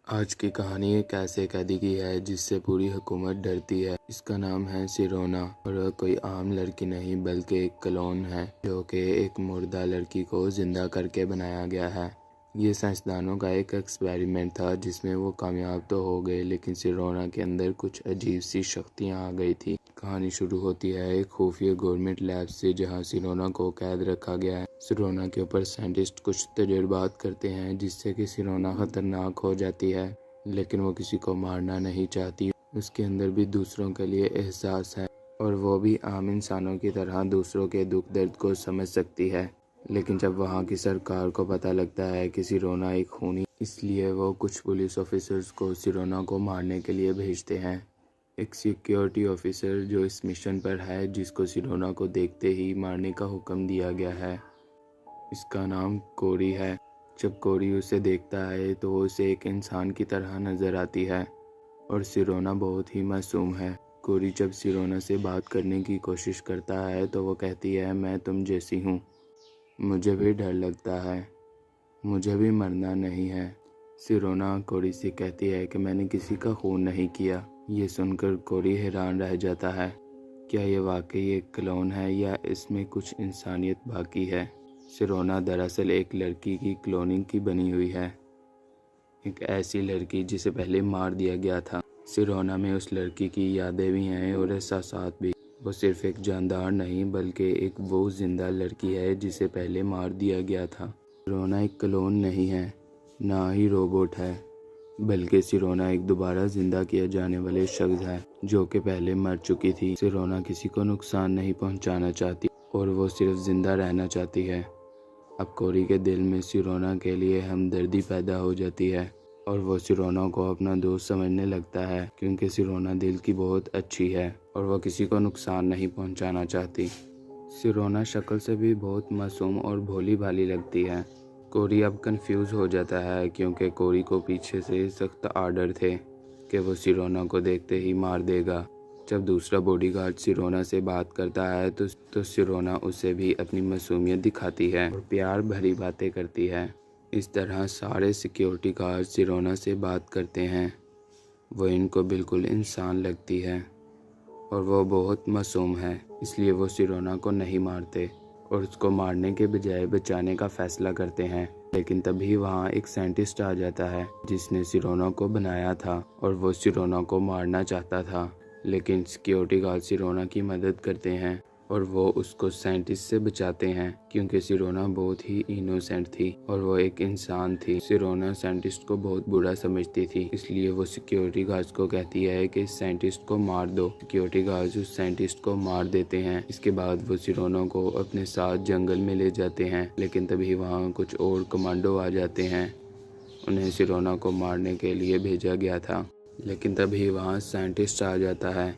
आज की कहानी एक ऐसे कैदी की है जिससे पूरी हुकूमत डरती है। इसका नाम है सिरोना और वह कोई आम लड़की नहीं बल्कि एक क्लोन है जो कि एक मुर्दा लड़की को जिंदा करके बनाया गया है। ये साइंसदानों का एक एक्सपेरिमेंट था जिसमें वो कामयाब तो हो गए, लेकिन सिरोना के अंदर कुछ अजीब सी शक्तियाँ आ गई थी। कहानी शुरू होती है एक खुफिया गवर्नमेंट लैब से जहाँ सिरोना को कैद रखा गया है। सिरोना के ऊपर साइंटिस्ट कुछ तजुर्बात करते हैं जिससे कि सिरोना खतरनाक हो जाती है, लेकिन वो किसी को मारना नहीं चाहती। उसके अंदर भी दूसरों के लिए एहसास है और वो भी आम इंसानों की तरह दूसरों के दुख दर्द को समझ सकती है। लेकिन जब वहाँ की सरकार को पता लगता है कि सिरोना एक खूनी, इसलिए वो कुछ पुलिस ऑफिसर्स को सिरोना को मारने के लिए भेजते हैं। एक सिक्योरिटी ऑफिसर जो इस मिशन पर है जिसको सिरोना को देखते ही मारने का हुक्म दिया गया है, इसका नाम कोरी है। जब कोरी उसे देखता है तो वो उसे एक इंसान की तरह नज़र आती है और सिरोना बहुत ही मासूम है। कोरी जब सिरोना से बात करने की कोशिश करता है तो वो कहती है, मैं तुम जैसी हूँ, मुझे भी डर लगता है, मुझे भी मरना नहीं है। सिरोना कोरी से कहती है कि मैंने किसी का खून नहीं किया। ये सुनकर कोरी हैरान रह जाता है, क्या ये वाकई एक क्लोन है या इसमें कुछ इंसानियत बाकी है। सिरोना दरअसल एक लड़की की क्लोनिंग की बनी हुई है, एक ऐसी लड़की जिसे पहले मार दिया गया था। सिरोना में उस लड़की की यादें भी हैं और एहसासात भी। वो सिर्फ एक जानदार नहीं बल्कि एक वो जिंदा लड़की है जिसे पहले मार दिया गया था। सिरोना एक क्लोन नहीं है, ना ही रोबोट है, बल्कि सिरोना एक दोबारा जिंदा किया जाने वाले शख्स है जो कि पहले मर चुकी थी। सिरोना किसी को नुकसान नहीं पहुंचाना चाहती और वो सिर्फ जिंदा रहना चाहती है। अब कोरी के दिल में सिरोना के लिए हमदर्दी पैदा हो जाती है और वो सिरोना को अपना दोस्त समझने लगता है क्योंकि सिरोना दिल की बहुत अच्छी है और वह किसी को नुकसान नहीं पहुंचाना चाहती। सिरोना शक्ल से भी बहुत मासूम और भोली भाली लगती है। कोरी अब कंफ्यूज हो जाता है क्योंकि कोरी को पीछे से सख्त आर्डर थे कि वो सिरोना को देखते ही मार देगा। जब दूसरा बॉडीगार्ड सिरोना से बात करता है तो सिरोना उसे भी अपनी मासूमियत दिखाती है और प्यार भरी बातें करती है। इस तरह सारे सिक्योरिटी गार्ड सिरोना से बात करते हैं। वो इनको बिल्कुल इंसान लगती है और वो बहुत मासूम है, इसलिए वो सिरोना को नहीं मारते और उसको मारने के बजाय बचाने का फैसला करते हैं। लेकिन तभी वहाँ एक साइंटिस्ट आ जाता है जिसने सिरोना को बनाया था और वो सिरोना को मारना चाहता था, लेकिन सिक्योरिटी गार्ड सिरोना की मदद करते हैं और वो उसको साइंटिस्ट से बचाते हैं क्योंकि सिरोना बहुत ही इनोसेंट थी और वो एक इंसान थी। सिरोना साइंटिस्ट को बहुत बुरा समझती थी, इसलिए वो सिक्योरिटी गार्ड्स को कहती है कि इस साइंटिस्ट को मार दो। सिक्योरिटी गार्ड्स उस साइंटिस्ट को मार देते हैं। इसके बाद वो सिरोना को अपने साथ जंगल में ले जाते हैं, लेकिन तभी वहाँ कुछ और कमांडो आ जाते हैं। उन्हें सिरोना को मारने के लिए भेजा गया था, लेकिन तभी वहाँ साइंटिस्ट आ जाता है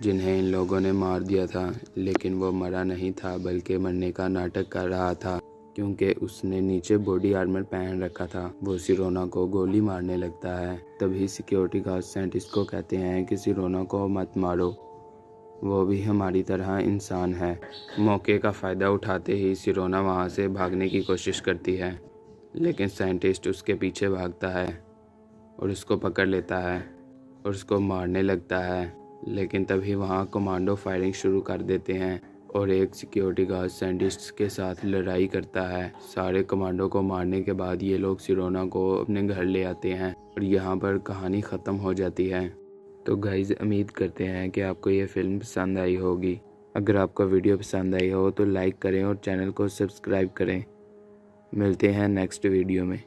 जिन्हें इन लोगों ने मार दिया था। लेकिन वो मरा नहीं था बल्कि मरने का नाटक कर रहा था क्योंकि उसने नीचे बॉडी आर्मर पहन रखा था। वो सिरोना को गोली मारने लगता है। तभी सिक्योरिटी गार्ड साइंटिस्ट को कहते हैं कि सिरोना को मत मारो, वो भी हमारी तरह इंसान है। मौके का फ़ायदा उठाते ही सिरोना वहाँ से भागने की कोशिश करती है, लेकिन साइंटिस्ट उसके पीछे भागता है और उसको पकड़ लेता है और उसको मारने लगता है। लेकिन तभी वहाँ कमांडो फायरिंग शुरू कर देते हैं और एक सिक्योरिटी गार्ड साइंटिस्ट के साथ लड़ाई करता है। सारे कमांडो को मारने के बाद ये लोग सिरोना को अपने घर ले आते हैं और यहाँ पर कहानी ख़त्म हो जाती है। तो गाइज़, उम्मीद करते हैं कि आपको ये फ़िल्म पसंद आई होगी। अगर आपको वीडियो पसंद आई हो तो लाइक करें और चैनल को सब्सक्राइब करें। मिलते हैं नेक्स्ट वीडियो में।